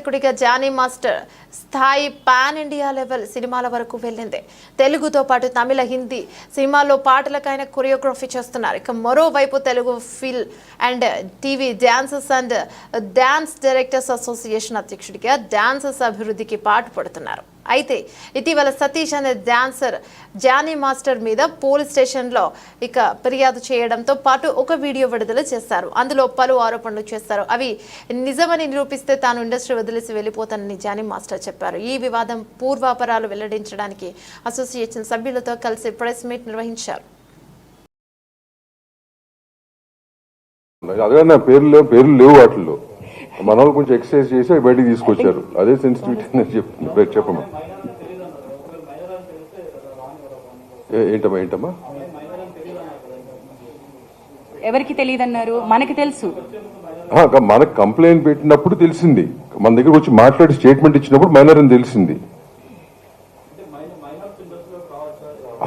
దర్శకుడిగా Johnny master స్థాయి pan India level సినిమాల వరకు వెళ్ళింది. తెలుగుతో పాటు తమిళ, హిందీ సినిమాల్లో పాటలకైనా కొరియోగ్రఫీ చేస్తున్నారు. ఇక మరోవైపు Telugu film and TV dancers and dance directors association అధ్యక్షుడిగా డాన్సర్స్ అభివృద్ధికి పాటుపడుతున్నారు. అయితే ఇటీవల సతీష్ అనే డాన్సర్ జానీ మాస్టర్ మీద పోలీస్ స్టేషన్లో ఫిర్యాదు చేయడంతో పాటు ఒక వీడియో విడుదల చేశారు. అందులో పలు ఆరోపణలు చేస్తారు. అవి నిజమని నిరూపిస్తే తాను ఇండస్ట్రీ వదిలేసి వెళ్ళిపోతానని జానీ మాస్టర్ చెప్పారు. ఈ వివాదం పూర్వాపరాలు వెల్లడించడానికి అసోసియేషన్ సభ్యులతో కలిసి ప్రెస్ మీట్ నిర్వహించారు. పేర్లు లేవు వాటిల్లో మన వాళ్ళు కొంచెం ఎక్సర్సైజ్ చేసి బయటికి తీసుకొచ్చారు. అదే సెన్సిటివిటీ చెప్పమ్మా. ఏంటమ్మా ఎవరికి తెలియదన్నారు? మనకి తెలుసు. మనకు కంప్లైంట్ పెట్టినప్పుడు తెలిసింది. మన దగ్గర వచ్చి మాట్లాడి స్టేట్మెంట్ ఇచ్చినప్పుడు మైనర్ అని తెలిసింది.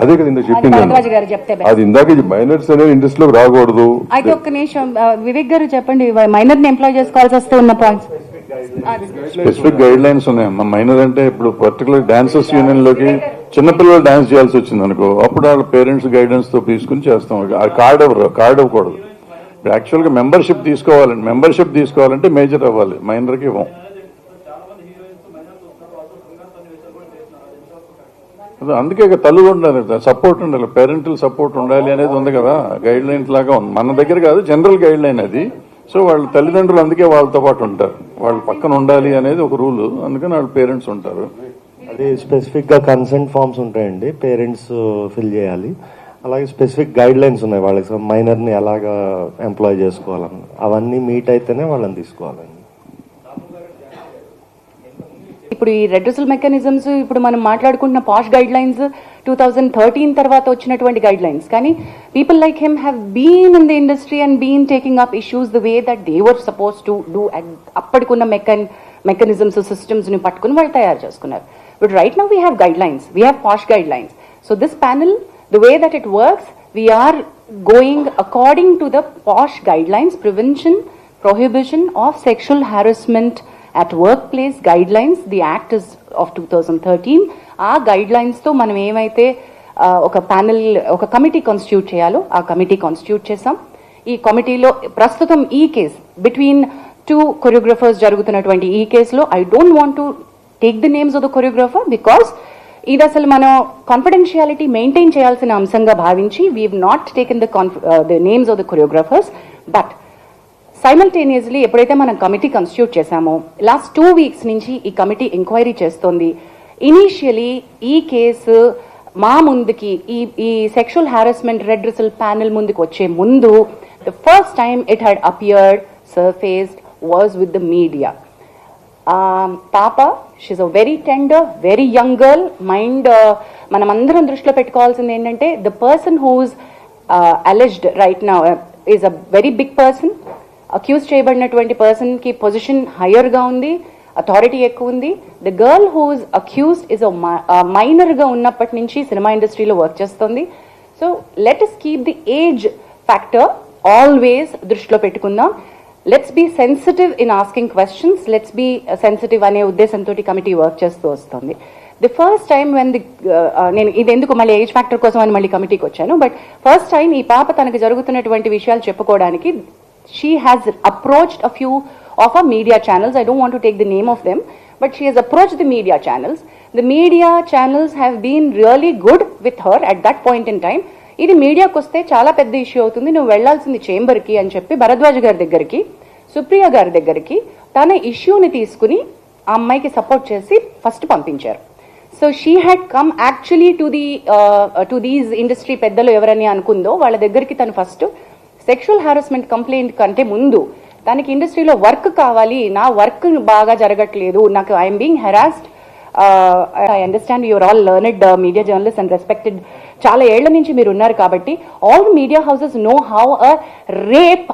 అదే కదా ఇందాక చెప్పింది. అది ఇందాక మైనర్స్ అనేది ఇండస్ట్రీలోకి రాకూడదు. అయితే ఒక్క నిమిషం వివేక్ గారు చెప్పండి, మైనర్ ని ఎంప్లాయ్ చేసుకోవాల్సి వస్తే ఉన్న పాయింట్స్. స్పెసిఫిక్ గైడ్ లైన్స్ ఉన్నాయి. మైనర్ అంటే ఇప్పుడు పర్టికులర్ డాన్సర్స్ యూనియన్ లోకి చిన్నపిల్లలు డాన్స్ చేయాల్సి వచ్చింది అనుకో, అప్పుడు వాళ్ళ పేరెంట్స్ గైడెన్స్ తో తీసుకుని చేస్తాం. కార్డ్ ఇవ్వకూడదు. యాక్చువల్ గా మెంబర్షిప్ తీసుకోవాలంటే మేజర్ అవ్వాలి, మైనర్ కి ఇవ్వం. అందుకే తల్లులు ఉండాలి, సపోర్ట్ ఉండాలి, పేరెంటల్ సపోర్ట్ ఉండాలి అనేది ఉంది కదా, గైడ్ లైన్స్ లాగా ఉంది. మన దగ్గర కాదు, జనరల్ గైడ్ లైన్ అది. సో వాళ్ళ తల్లిదండ్రులు అందుకే వాళ్ళతో పాటు ఉంటారు, వాళ్ళు పక్కన ఉండాలి అనేది ఒక రూల్. అందుకని వాళ్ళ పేరెంట్స్ ఉంటారు. అది స్పెసిఫిక్ గా కన్సెంట్ ఫామ్స్ ఉంటాయండి, పేరెంట్స్ ఫిల్ చేయాలి. అలాగే స్పెసిఫిక్ గైడ్ లైన్స్ ఉన్నాయి వాళ్ళకి, మైనర్ ని ఎలాగా ఎంప్లాయ్ చేసుకోవాలని. అవన్నీ మీట్ అయితేనే వాళ్ళని తీసుకోవాలండి. ఇప్పుడు ఈ రెడ్రెసల్ మెకానిజమ్స్, ఇప్పుడు మనం మాట్లాడుకుంటున్న పాష్ గైడ్ లైన్స్ 2013 తర్వాత వచ్చినటువంటి గైడ్ లైన్స్. కానీ people like him have been in the industry and been taking up issues the way that they were suppose to do. అప్పటికున్న మెకానిజమ్స్, సిస్టమ్స్ ని పట్టుకుని వాళ్ళు తయారు చేసుకున్నారు. But right now we have guidelines, we have POSH guidelines. So this panel, the way that it works, we are going according to the POSH guidelines, prevention, prohibition of sexual harassment at workplace guidelines. The act is of 2013. ఆ guide lines తో మనం ఏమైతే ఒక panel, ఒక committee constitute చేయాలో ఆ committee constitute చేసాం. ఈ కమిటీలో ప్రస్తుతం ఈ కేస్ బిట్వీన్ 2 కొరియోగ్రఫర్స్ జరుగుతున్నటువంటి ఈ కేసులో I don't want to take the names of the choreographer because ఇది అసలు మనం కాన్ఫిడెన్షియాలిటీ మెయింటైన్ చేయాల్సిన అంశంగా భావించి we have not taken the names of the choreographers. But simultaneously ఎప్పుడైతే మనం కమిటీ కాన్స్టిట్యూట్ చేశామో, లాస్ట్ 2 వీక్స్ నుంచి ఈ కమిటీ ఎంక్వైరీ చేస్తోంది. ఇనీషియలీ ఈ కేసు మా ముందుకి, ఈ సెక్షువల్ హారాస్మెంట్ రెడ్రెసల్ ప్యానెల్ ముందుకు వచ్చే ముందు, the first time it had appeared, surfaced was with the media. పాప, she's a very tender, very young girl. Mind మనమందరం దృష్టిలో పెట్టుకోవాల్సింది ఏంటంటే, the person who's alleged right now is a very big person. Accuse చేయబడినటువంటి person కి position higher గా ఉంది, authority ఎక్కువ ఉంది. The girl who's accused is minor గా ఉన్నప్పటి నుంచి సినిమా ఇండస్ట్రీలో వర్క్ చేస్తుంది. So let us keep the age factor always దృష్టిలో పెట్టుకుందాం. Let's be sensitive in asking questions, let's be sensitive అనే ఉద్దేశంతో కమిటీ వర్క్ చేస్తూ వస్తుంది. ది ఫస్ట్ టైం వెన్ నేను ఇది ఎందుకు మళ్ళీ ఏజ్ ఫ్యాక్టర్ కోసం అని మళ్ళీ కమిటీకి వచ్చాను, బట్ ఫస్ట్ టైం ఈ పాప తనకు జరుగుతున్నటువంటి విషయాలు చెప్పుకోవడానికి she has approached a few of our media channels. I don't want to take the name of them, but she has approached the media channels. The media channels have been really good with her at that point in time. ఇది మీడియాకి వస్తే చాలా పెద్ద issue అవుతుంది, నువ్వు వెళ్లాల్సింది చేంబర్కి అని చెప్పి భరద్వాజ్ గారి దగ్గరికి, సుప్రియ గారి దగ్గరికి తన ఇష్యూని తీసుకుని ఆ అమ్మాయికి సపోర్ట్ చేసి ఫస్ట్ పంపించారు. So she had come actually to these industry పెద్దలు ఎవరని అనుకుందో వాళ్ళ దగ్గరికి తను ఫస్ట్ సెక్షువల్ హారాస్మెంట్ కంప్లైంట్ కంటే ముందు తనకి ఇండస్ట్రీలో వర్క్ కావాలి, నా వర్క్ బాగా జరగట్లేదు, నాకు I'm being harassed. I understand your all learned media journalist and respected, చాలా ఏళ్ల నుంచి మీరు ఉన్నారు కాబట్టి all media houses know how a rape